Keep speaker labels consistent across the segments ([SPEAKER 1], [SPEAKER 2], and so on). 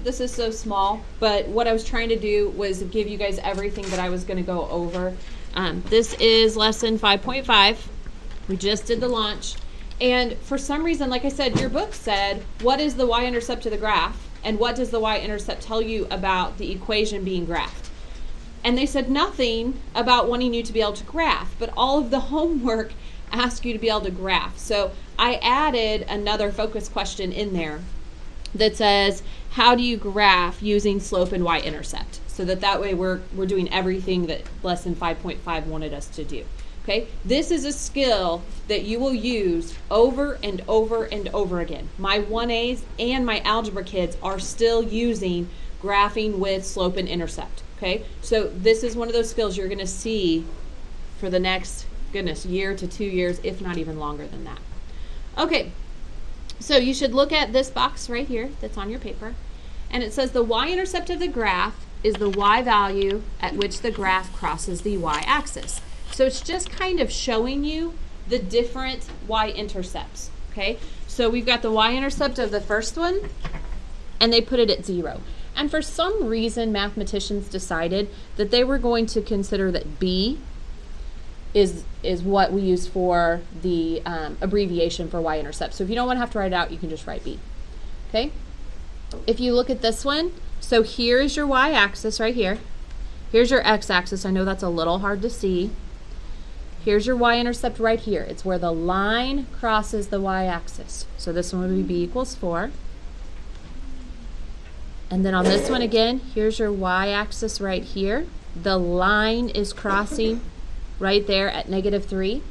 [SPEAKER 1] that this is so small, but what I was trying to do was give you guys everything that I was going to go over. This is lesson 5.5. We just did the launch. And for some reason, like I said, your book said, what is the y-intercept of the graph? And what does the y-intercept tell you about the equation being graphed? And they said nothing about wanting you to be able to graph, but all of the homework asked you to be able to graph. So I added another focus question in there that says, how do you graph using slope and y-intercept? So that way we're doing everything that lesson 5.5 wanted us to do. Okay, this is a skill that you will use over and over and over again. My 1As and my algebra kids are still using graphing with slope and intercept. Okay, so this is one of those skills you're going to see for the next, goodness, year to 2 years, if not even longer than that. Okay, so you should look at this box right here that's on your paper, and it says the y-intercept of the graph is the y value at which the graph crosses the y-axis. So it's just kind of showing you the different y-intercepts, okay? So we've got the y-intercept of the first one, and they put it at 0. And for some reason, mathematicians decided that they were going to consider that b is what we use for the abbreviation for y-intercept. So if you don't want to have to write it out, you can just write b, okay? If you look at this one, so here is your y-axis right here. Here's your x-axis. I know that's a little hard to see. Here's your y-intercept right here. It's where the line crosses the y-axis. So this one would be b equals 4. And then on this one again, here's your y-axis right here. The line is crossing right there at -3.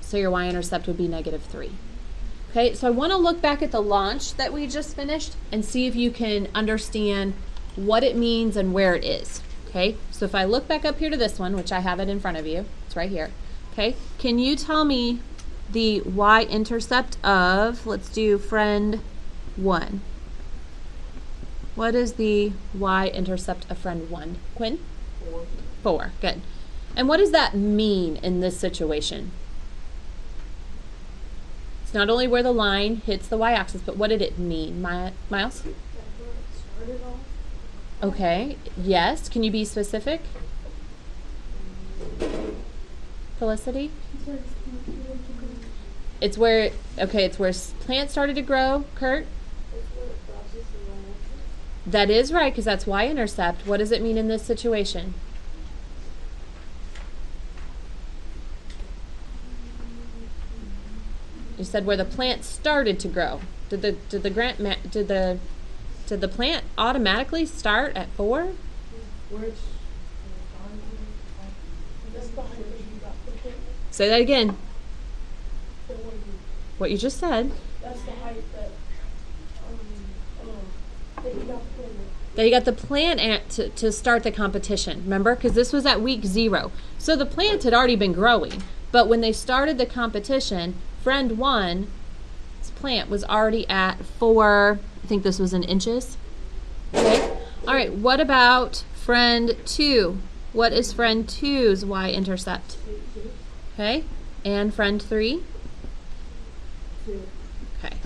[SPEAKER 1] So your y-intercept would be -3. Okay, so I want to look back at the launch that we just finished and see if you can understand what it means and where it is. Okay, so if I look back up here to this one, which I have it in front of you, it's right here. Okay, can you tell me the y-intercept of, let's do friend 1. What is the y-intercept of friend 1? Quinn?
[SPEAKER 2] 4.
[SPEAKER 1] 4, good. And what does that mean in this situation? It's not only where the line hits the y-axis, but what did it mean, Miles?
[SPEAKER 2] That's where it started off.
[SPEAKER 1] Okay, yes. Can you be specific? Felicity? It's where, okay, it's where plants started to grow. Kurt?
[SPEAKER 2] It's where it crosses the y-axis.
[SPEAKER 1] That is right, because that's y-intercept. What does it mean in this situation? You said where the plant started to grow. Did the plant automatically start at 4?
[SPEAKER 2] Where it's that's the height that you got the plant.
[SPEAKER 1] Say that again.
[SPEAKER 2] The one you-
[SPEAKER 1] What you just said.
[SPEAKER 2] That's the height that you got the plant.
[SPEAKER 1] That you got the plant at to start the competition. Remember? Because this was at week 0. So the plant had already been growing. But when they started the competition, friend 1's plant was already at 4, I think this was in inches. Okay. All right. What about friend 2? What is friend 2's y-intercept? Okay. And friend 3?
[SPEAKER 2] 2.
[SPEAKER 1] Okay.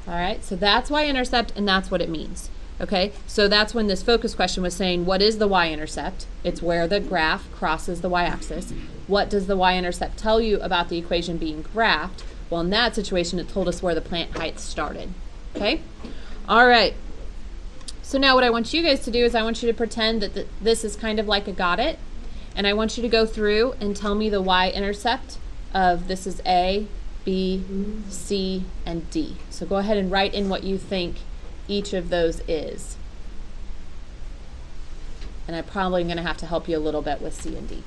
[SPEAKER 1] All right. So that's y-intercept, and that's what it means. Okay. So that's when this focus question was saying, what is the y-intercept? It's where the graph crosses the y-axis. What does the y-intercept tell you about the equation being graphed? Well, in that situation, it told us where the plant height started. Okay? All right. So now what I want you guys to do is I want you to pretend that this is kind of like a got it. And I want you to go through and tell me the y-intercept of this is A, B, C, and D. So go ahead and write in what you think each of those is. And I'm probably going to have to help you a little bit with C and D.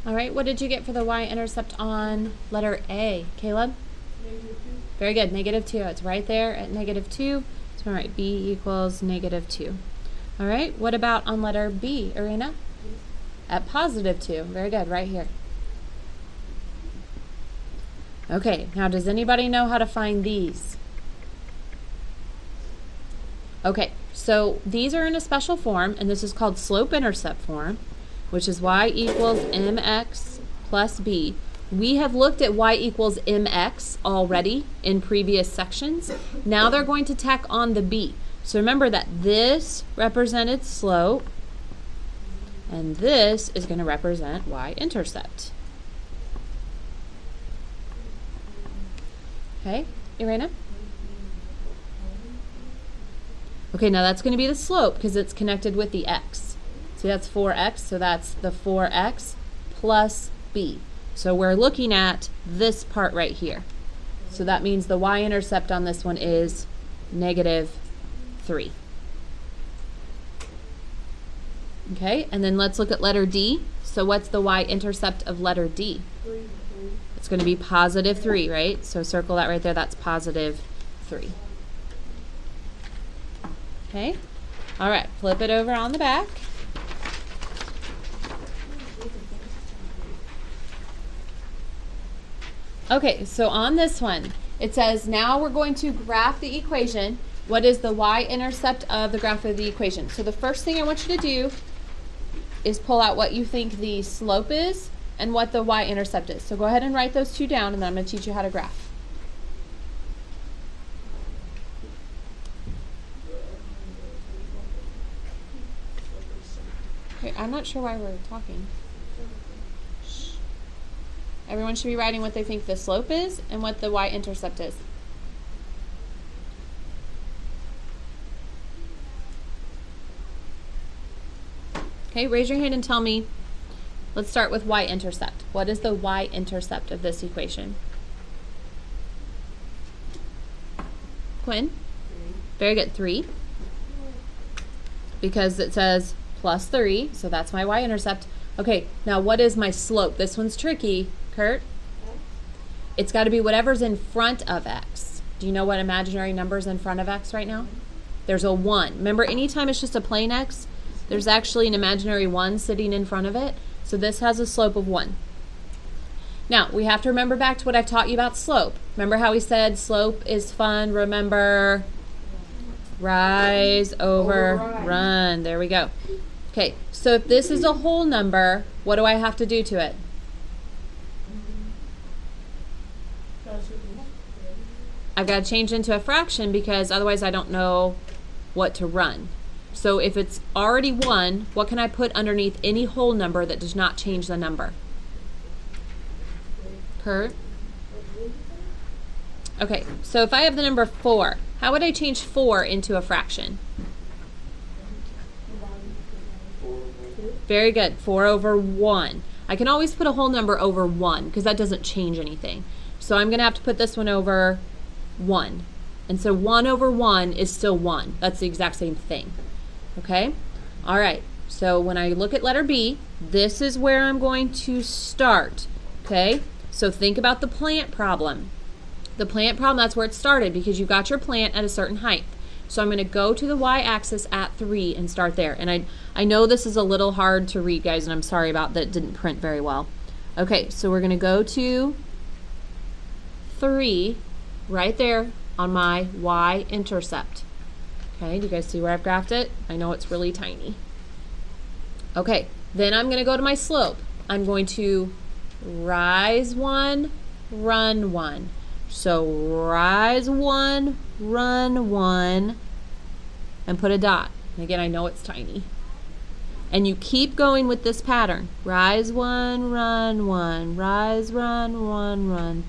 [SPEAKER 1] All right, what did you get for the y-intercept on letter A? Caleb?
[SPEAKER 2] -2.
[SPEAKER 1] Very good, -2. It's right there at -2. So all right, b equals -2. All right, what about on letter B, Irina? At +2. Very good, right here. Okay, now does anybody know how to find these? Okay, so these are in a special form, and this is called slope-intercept form, which is y equals mx plus b. We have looked at y equals mx already in previous sections. Now they're going to tack on the b. So remember that this represented slope, and this is going to represent y-intercept. Okay, Irina? Okay, now that's going to be the slope because it's connected with the x. See, that's 4x, so that's the 4x plus b. So we're looking at this part right here. So that means the y-intercept on this one is -3. Okay, and then let's look at letter D. So what's the y-intercept of letter D?
[SPEAKER 2] 3.
[SPEAKER 1] It's going to be +3, right? So circle that right there. That's +3. Okay. All right. Flip it over on the back. Okay. So on this one, it says now we're going to graph the equation. What is the y-intercept of the graph of the equation? So the first thing I want you to do is pull out what you think the slope is and what the y-intercept is. So go ahead and write those two down, and then I'm going to teach you how to graph. Okay, I'm not sure why we're talking. Shh. Everyone should be writing what they think the slope is and what the y-intercept is. Okay, raise your hand and tell me. Let's start with y-intercept. What is the y-intercept of this equation? Quinn? 3. Very good, 3. Because it says +3, so that's my y-intercept. Okay, now what is my slope? This one's tricky, Kurt. It's got to be whatever's in front of x. Do you know what imaginary number's in front of x right now? There's a 1. Remember, anytime it's just a plain x, there's actually an imaginary 1 sitting in front of it. So this has a slope of 1. Now, we have to remember back to what I've taught you about slope. Remember how we said slope is fun? Remember, rise over run. There we go. Okay, so if this is a whole number, what do I have to do to it? I've got to change into a fraction because otherwise I don't know what to run. So if it's already 1, what can I put underneath any whole number that does not change the number? Kurt? Okay, so if I have the number 4, how would I change 4 into a fraction? Very good, 4 over 1. I can always put a whole number over 1 because that doesn't change anything. So I'm going to have to put this one over 1. And so 1 over 1 is still 1. That's the exact same thing. Okay? All right. So when I look at letter B, this is where I'm going to start. Okay? So think about the plant problem. The plant problem, that's where it started because you got your plant at a certain height. So I'm going to go to the y-axis at 3 and start there. And I know this is a little hard to read, guys, and I'm sorry about that. It didn't print very well. Okay, so we're going to go to 3 right there on my y-intercept. Okay, do you guys see where I've graphed it? I know it's really tiny. Okay, then I'm going to go to my slope. I'm going to rise 1, run 1. So rise 1, run 1, and put a dot. And again, I know it's tiny. And you keep going with this pattern. Rise 1, run 1, rise, run, 1, run.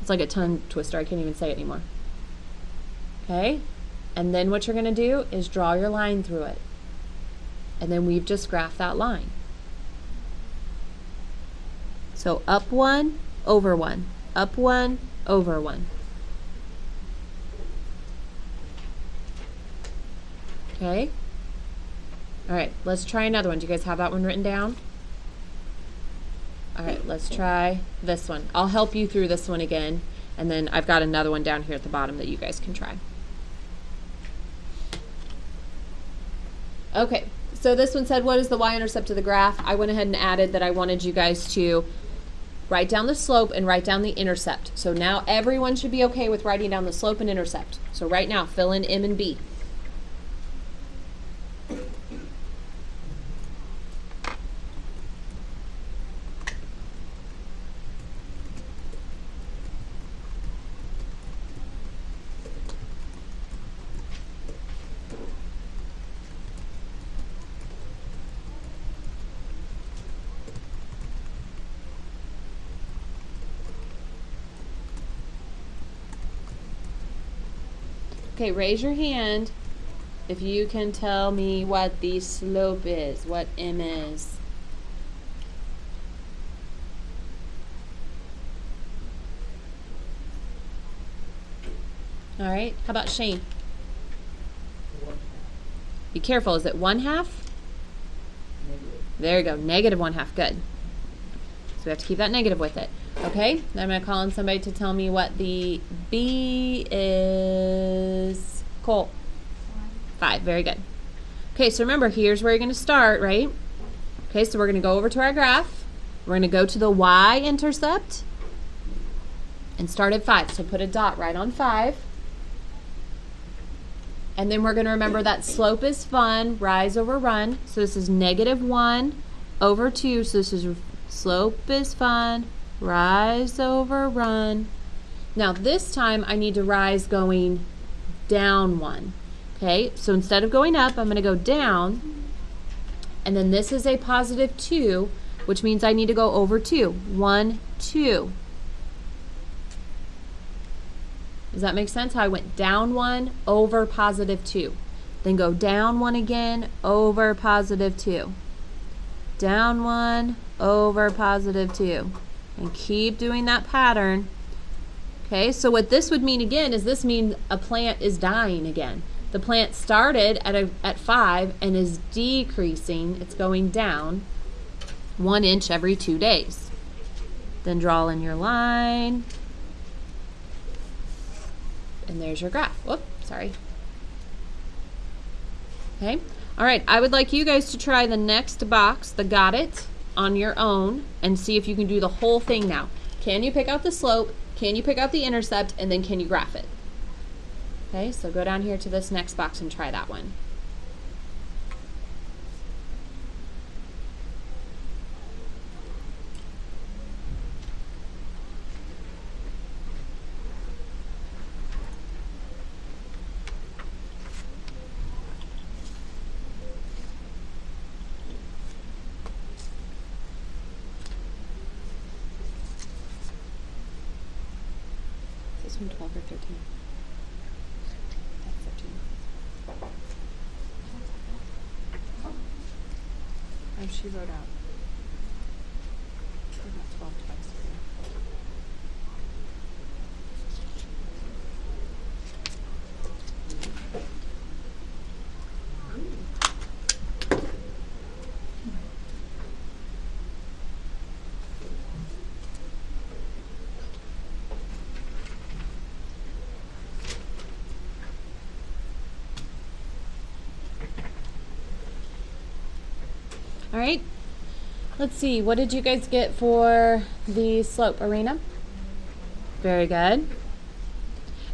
[SPEAKER 1] It's like a tongue twister. I can't even say it anymore. Okay? And then what you're going to do is draw your line through it. And then we've just graphed that line. So up 1, over 1. Up 1, over 1. Okay? All right, let's try another one. Do you guys have that one written down? All right, let's try this one. I'll help you through this one again. And then I've got another one down here at the bottom that you guys can try. Okay, so this one said, what is the y-intercept of the graph? I went ahead and added that I wanted you guys to write down the slope and write down the intercept. So now everyone should be okay with writing down the slope and intercept. So right now, fill in M and B. Okay, raise your hand if you can tell me what the slope is, what M is. All right, how about Shane? Be careful, is it 1/2? There you go, -1/2, good. So we have to keep that negative with it. Okay, then I'm going to call on somebody to tell me what the B is. Cole. 5, very good. Okay, so remember, here's where you're going to start, right? Okay, so we're going to go over to our graph. We're going to go to the y-intercept and start at 5. So put a dot right on 5. And then we're going to remember that slope is fun, rise over run. So this is -1 over 2. So this is slope is fun, rise over run. Now this time I need to rise going down 1. Okay, so instead of going up, I'm going to go down. And then this is a +2, which means I need to go over 2. 1, 2. Does that make sense? How I went down 1 over +2. Then go down 1 again over +2. Down 1 over +2. And keep doing that pattern. Okay, so what this would mean again is this means a plant is dying again. The plant started at 5 and is decreasing. It's going down 1 inch every 2 days. Then draw in your line. And there's your graph. Whoop, sorry. Okay, all right, I would like you guys to try the next box, the got it, on your own and see if you can do the whole thing now. Can you pick out the slope? Can you pick out the intercept? And then can you graph it? Okay, so go down here to this next box and try that one. Is this one 12 or 13? That's 13. Oh, she wrote out. She wrote out 12 twice. All right, let's see, what did you guys get for the slope, Arena? Very good.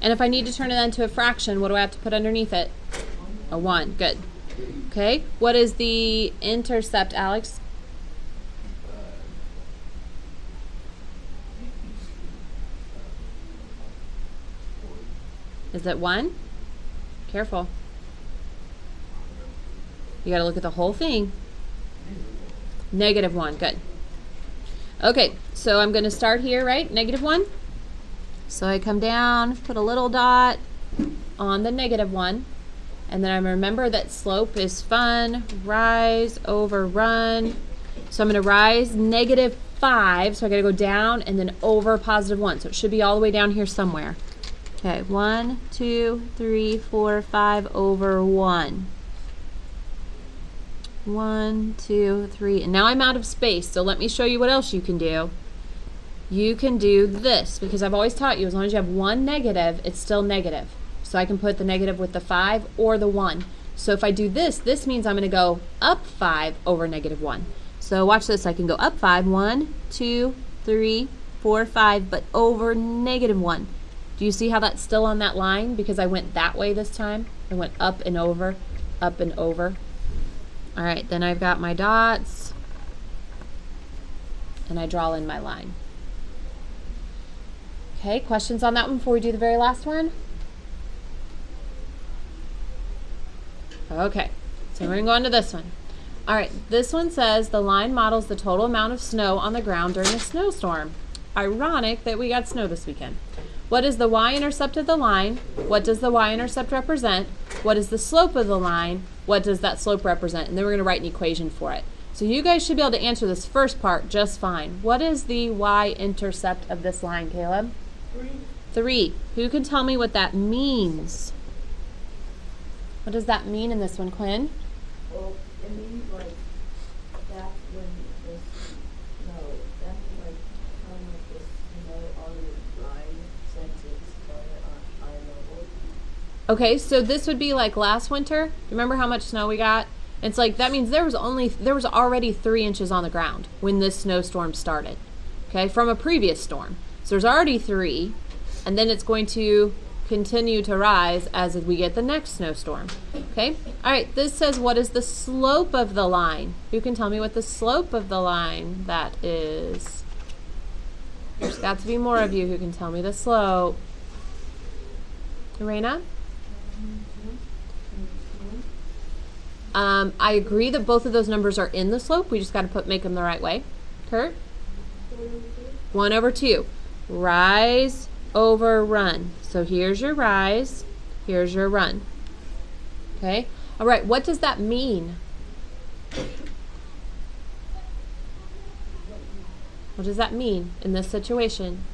[SPEAKER 1] And if I need to turn it into a fraction, what do I have to put underneath it? A 1, good. Okay, what is the intercept, Alex? Is it 1? Careful. You gotta look at the whole thing. -1, good. Okay, so I'm going to start here, right? -1. So I come down, put a little dot on the -1, and then I remember that slope is fun, rise over run. So I'm going to rise -5, so I got to go down and then over +1. So it should be all the way down here somewhere. Okay, 1, 2, 3, 4, 5 over 1. 1, 2, 3, and now I'm out of space, so let me show you what else you can do. you can do this, because I've always taught you as long as you have one negative, it's still negative. So I can put the negative with the 5 or the 1. So if I do this, this means I'm going to go up 5 over negative 1. So watch this. I can go up 5, 1, 2, 3, 4, 5, but over negative 1. Do you see how that's still on that line? Because I went that way this time. I went up and over, up and over. All right, then I've got my dots, and I draw in my line. Okay, questions on that one before we do the very last one? Okay, so we're going to go on to this one. All right, this one says the line models the total amount of snow on the ground during a snowstorm. Ironic that we got snow this weekend. What is the y-intercept of the line? What does the y-intercept represent? What is the slope of the line? What does that slope represent? And then we're going to write an equation for it. So you guys should be able to answer this first part just fine. What is the y-intercept of this line, Caleb?
[SPEAKER 2] 3.
[SPEAKER 1] 3. Who can tell me what that means? What does that mean in this one, Quinn?
[SPEAKER 3] Well, it means like that's when the snow, that's like how much the snow on the line since it's started on eye level.
[SPEAKER 1] Okay, so this would be like last winter. Remember how much snow we got? It's like that means there was already 3 inches on the ground when this snowstorm started. Okay, from a previous storm. So there's already 3, and then it's going to continue to rise as we get the next snowstorm. Okay? All right, this says what is the slope of the line? Who can tell me what the slope of the line that is? There's got to be more of you who can tell me the slope. Lorena? I agree that both of those numbers are in the slope. We just got to make them the right way. Kurt? 1 over 2. Rise over run. So here's your rise, here's your run. Okay? All right, what does that mean? What does that mean in this situation?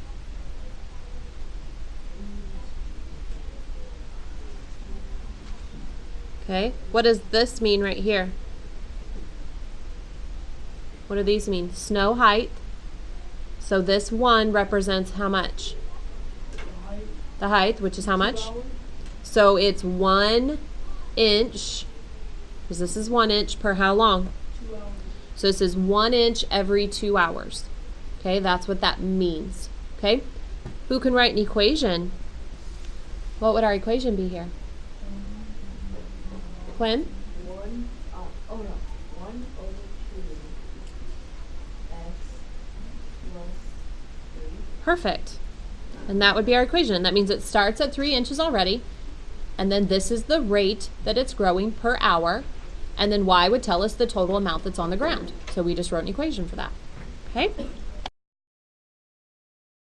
[SPEAKER 1] Okay, what does this mean right here? What do these mean? Snow height. So this 1 represents how much? The height, which is how much? So it's 1 inch, because this is 1 inch per how long?
[SPEAKER 2] 2 hours.
[SPEAKER 1] So this is 1 inch every 2 hours. Okay, that's what that means. Okay, who can write an equation? What would our equation be here? Quinn?
[SPEAKER 3] 1 over 2 x plus 3.
[SPEAKER 1] Perfect. And that would be our equation. That means it starts at 3 inches already, and then this is the rate that it's growing per hour, and then y would tell us the total amount that's on the ground. So we just wrote an equation for that. Okay?